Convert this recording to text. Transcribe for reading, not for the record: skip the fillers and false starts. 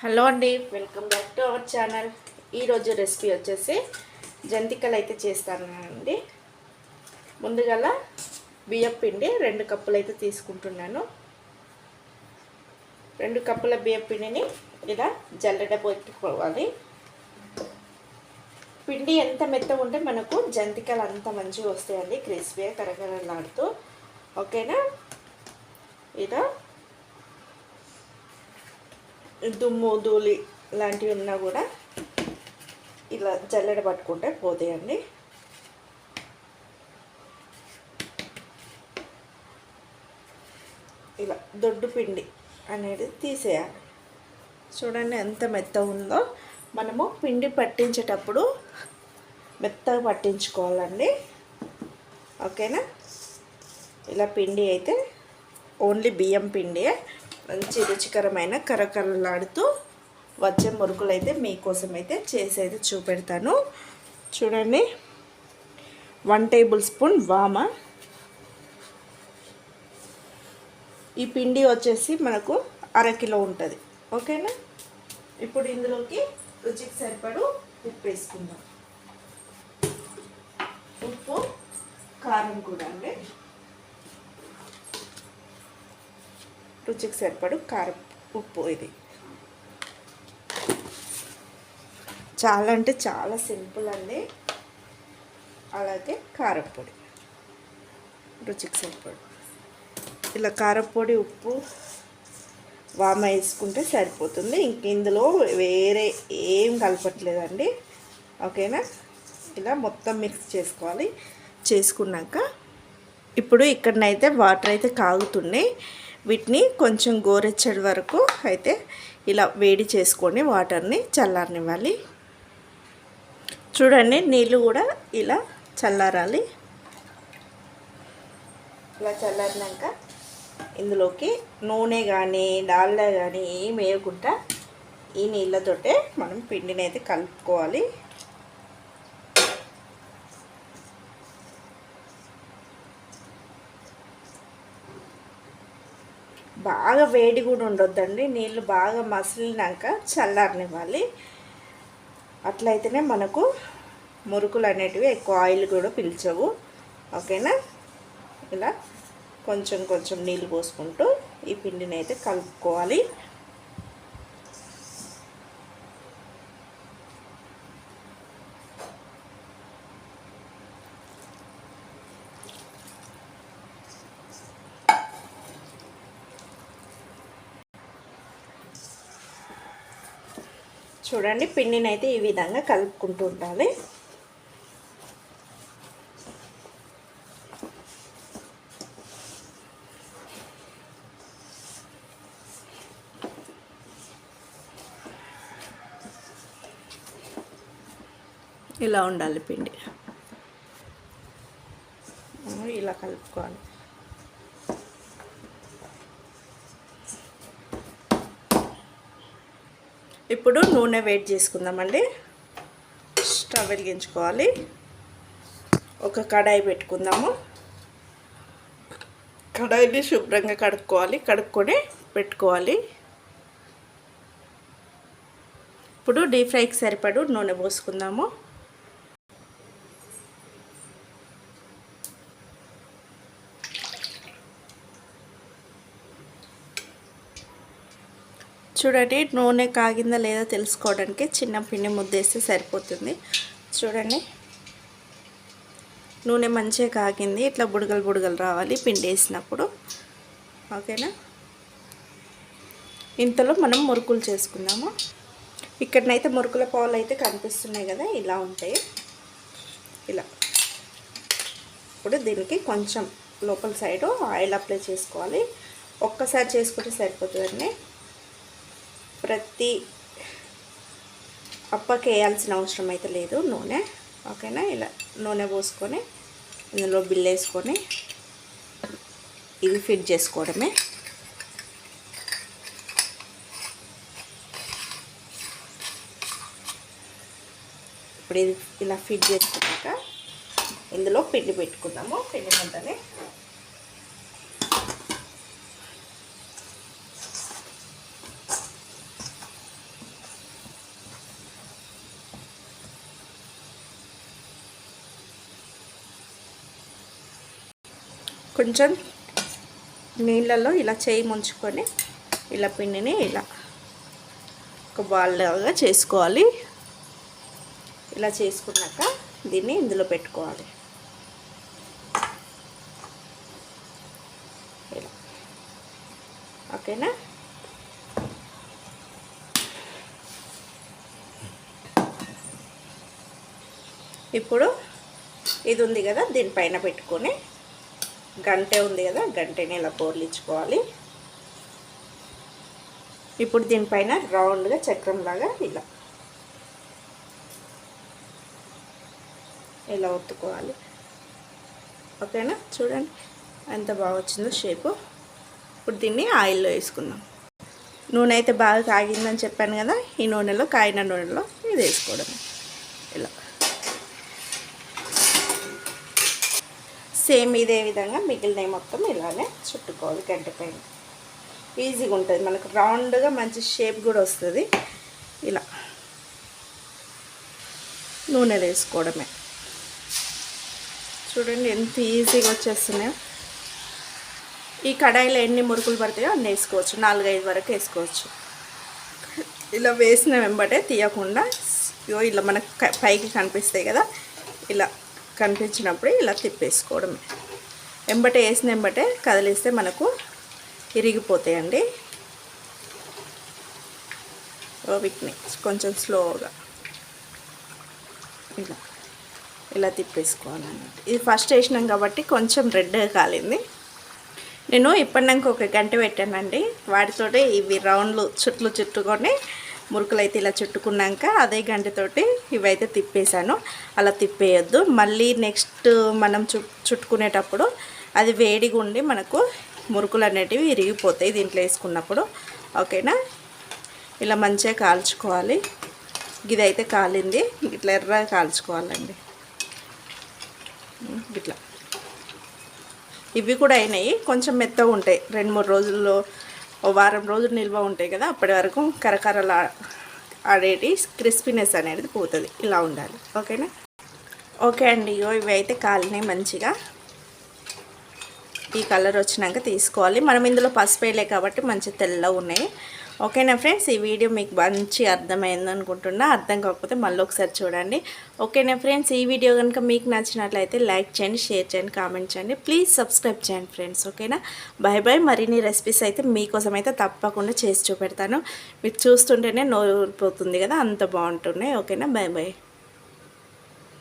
Hello అండి, welcome back to our channel. ఈరోజు recipe వచ్చేసి జంతికలు అయితే చేస్తానండి. ముందుగా బియ్యం పిండి 2 కప్పులు అయితే తీసుకుంటున్నాను. 2 కప్పుల బియ్యం పిండిని ఇలా జల్లెడ పెట్టుకోవాలి. పిండి ఎంత మెత్తగా ఉంటే మనకు జంతికలు అంత మంచిగా వస్తాయండి, క్రిస్పీగా కరకరలాడుతూ. ఓకేనా? ఇలా దుమ్ము ధూళి లాంటివి ఉన్నా కూడా ఇలా జల్లెడ పట్టుకుంటే పోతాయండి. ఇలా దొడ్డు పిండి అనేది తీసేయాలి. చూడండి ఎంత మెత్తగా ఉందో. మనము పిండి పట్టించేటప్పుడు మెత్తగా పట్టించుకోవాలండి. ఓకేనా? ఇలా పిండి అయితే ఓన్లీ బియ్యం పిండి మంచి రుచికరమైన కరకరలాడుతూ వచ్చే మురుకులు అయితే మీకోసం అయితే చేసి అయితే చూపెడతాను. చూడండి, 1 టేబుల్ స్పూన్ వామ. ఈ పిండి వచ్చేసి మనకు 1/2 కిలో ఉంటుంది. ఓకేనా? ఇప్పుడు ఇందులోకి రుచికి సరిపడు ఉప్పు వేసుకుందాం. ఉప్పు, కారం కూడా అండి. రుచికి సరిపడు కారం, ఉప్పు. ఇది చాలా అంటే చాలా సింపుల్ అండి. అలాగే కారపొడి రుచికి సరిపడు. ఇలా కారపొడి, ఉప్పు, వామ వేసుకుంటే సరిపోతుంది. ఇంక ఇందులో వేరే ఏం కలపట్లేదండి. ఓకేనా? ఇలా మొత్తం మిక్స్ చేసుకోవాలి. చేసుకున్నాక ఇప్పుడు ఇక్కడనైతే వాటర్ అయితే కాగుతున్నాయి. వీటిని కొంచెం గోరెచ్చడి వరకు అయితే ఇలా వేడి చేసుకొని వాటర్ని చల్లారనివ్వాలి. చూడండి, నీళ్ళు కూడా ఇలా చల్లారాలి. ఇలా చల్లారినాక ఇందులోకి నూనె కానీ డాల్డా కానీ ఏం వేయకుండా ఈ నీళ్ళతోటే మనం పిండిని అయితే కలుపుకోవాలి. బాగా వేడి కూడా ఉండొద్దండి. నీళ్ళు బాగా మసిలినాక చల్లారనివ్వాలి. అట్లయితేనే మనకు మురుకులు అనేటివి ఎక్కువ ఆయిల్ కూడా పీల్చవు. ఓకేనా? ఇలా కొంచెం కొంచెం నీళ్ళు పోసుకుంటూ ఈ పిండిని అయితే కలుపుకోవాలి. చూడండి, పిండిని అయితే ఈ విధంగా కలుపుకుంటూ ఉండాలి. ఇలా ఉండాలి పిండి. ఇలా కలుపుకోవాలి. ఇప్పుడు నూనె వేడి చేసుకుందామండి. స్టవ్ వెలిగించుకోవాలి. ఒక కడాయి పెట్టుకుందాము. కడాయిని శుభ్రంగా కడుక్కొని పెట్టుకోవాలి. ఇప్పుడు డీప్ ఫ్రైకి సరిపడు నూనె పోసుకుందాము. చూడండి, నూనె కాగిందా లేదా తెలుసుకోవడానికి చిన్న పిండి ముద్దేస్తే సరిపోతుంది. చూడండి, నూనె మంచిగా కాగింది. ఇట్లా బుడగలు బుడగలు రావాలి పిండి వేసినప్పుడు. ఓకేనా? ఇంతలో మనం మురుకులు చేసుకుందాము. ఇక్కడనైతే మురుకుల పావులు అయితే కనిపిస్తున్నాయి కదా, ఇలా ఉంటాయి. ఇలా ఇప్పుడు దీనికి కొంచెం లోపల సైడు ఆయిల్ అప్లై చేసుకోవాలి. ఒక్కసారి చేసుకుంటే సరిపోతుందండి. ప్రతి అప్పకి వేయాల్సిన అవసరం అయితే లేదు నూనె. ఓకేనా? ఇలా నూనె పోసుకొని ఇందులో బిల్ వేసుకొని ఇది ఫిట్ చేసుకోవడమే. ఇప్పుడు ఇది ఇలా ఫిట్ చేసుకున్నాక ఇందులో పిండి పెట్టుకుందాము. పిండి ముద్దనే కొంచెం నీళ్ళల్లో ఇలా చేయి ముంచుకొని ఇలా పిండిని ఇలా ఒక బాల్ లాగా చేసుకోవాలి. ఇలా చేసుకున్నాక దీన్ని ఇందులో పెట్టుకోవాలి. ఇలా ఓకేనా. ఇప్పుడు ఇది ఉంది కదా, దీనిపైన పెట్టుకొని గంటె ఉంది కదా, గంటెని ఇలా బోర్లించుకోవాలి. ఇప్పుడు దీనిపైన రౌండ్గా చక్రంలాగా ఇలా ఒత్తుకోవాలి. ఓకేనా, చూడండి ఎంత బాగా వచ్చిందో షేపు. ఇప్పుడు దీన్ని ఆయిల్లో వేసుకుందాం. నూనె అయితే బాగా కాగిందని చెప్పాను కదా, ఈ నూనెలో కాగిన నూనెలో ఇది వేసుకోవడం. ఇలా సేమ్ ఇదే విధంగా మిగిలినవి మొత్తం ఇలానే చుట్టుకోవాలి. గంట పైన ఈజీగా ఉంటుంది మనకు, రౌండ్గా మంచి షేప్ కూడా వస్తుంది. ఇలా నూనెలో వేసుకోవడమే. చూడండి ఎంత ఈజీగా వచ్చేస్తున్నాయో. ఈ కడాయిలో ఎన్ని మురుకులు పడతాయో అన్నీ వేసుకోవచ్చు, 4-5 వరకు వేసుకోవచ్చు. ఇలా వేసిన వెంబటే తీయకుండా ఇలా మనకు పైకి కనిపిస్తాయి కదా, ఇలా కనిపించినప్పుడు ఇలా తిప్పేసుకోవడమే. వెంబటే వేసిన వెంబటే కదిలిస్తే మనకు ఇరిగిపోతాయండి. వీటిని కొంచెం స్లోగా ఇలా తిప్పేసుకోవాలన్నమాట. ఇది ఫస్ట్ వేసినాం కాబట్టి కొంచెం రెడ్గా కాలింది. నేను ఇప్పటినాక ఒక గంట పెట్టానండి. వాటితోటి ఇవి రౌండ్లు చుట్టుకొని మురుకులు అయితే ఇలా చుట్టుకున్నాక అదే గంటతోటి ఇవైతే తిప్పేశాను. అలా తిప్పేయద్దు, మళ్ళీ నెక్స్ట్ మనం చుట్టుకునేటప్పుడు అది వేడిగా ఉండి మనకు మురుకులు అనేటివి ఇరిగిపోతాయి దీంట్లో వేసుకున్నప్పుడు. ఓకేనా, ఇలా మంచిగా కాల్చుకోవాలి. ఇదైతే కాలింది, ఇట్లా ఎర్రగా కాల్చుకోవాలండి. ఇట్లా ఇవి కూడా అయినాయి, కొంచెం మెత్తగా ఉంటాయి. 2-3 రోజుల్లో, వారం రోజులు నిల్వ ఉంటాయి కదా, అప్పటి వరకు కరకరలా ఆడేటి క్రిస్పీనెస్ అనేది పోతుంది. ఇలా ఉండాలి. ఓకేనా. ఓకే అండి, ఇవి అయితే కాలినాయి మంచిగా. ఈ కలర్ వచ్చినాక తీసుకోవాలి. మనం ఇందులో పసుపు వేయలే కాబట్టి మంచి తెల్లగా ఉన్నాయి. ఓకేనా ఫ్రెండ్స్, ఈ వీడియో మీకు మంచి అర్థమైంది అనుకుంటున్నా. అర్థం కాకపోతే మళ్ళీ ఒకసారి చూడండి. ఓకేనా ఫ్రెండ్స్, ఈ వీడియో కనుక మీకు నచ్చినట్లయితే లైక్ చేయండి, షేర్ చేయండి, కామెంట్ చేయండి, ప్లీజ్ సబ్స్క్రైబ్ చేయండి ఫ్రెండ్స్. ఓకేనా, బాయ్ బాయ్. మరిన్ని రెసిపీస్ అయితే మీకోసం అయితే తప్పకుండా చేసి చూపెడతాను. మీరు చూస్తుంటేనే నోరు ఊరిపోతుంది కదా, అంత బాగుంటున్నాయి. ఓకేనా, బాయ్ బాయ్.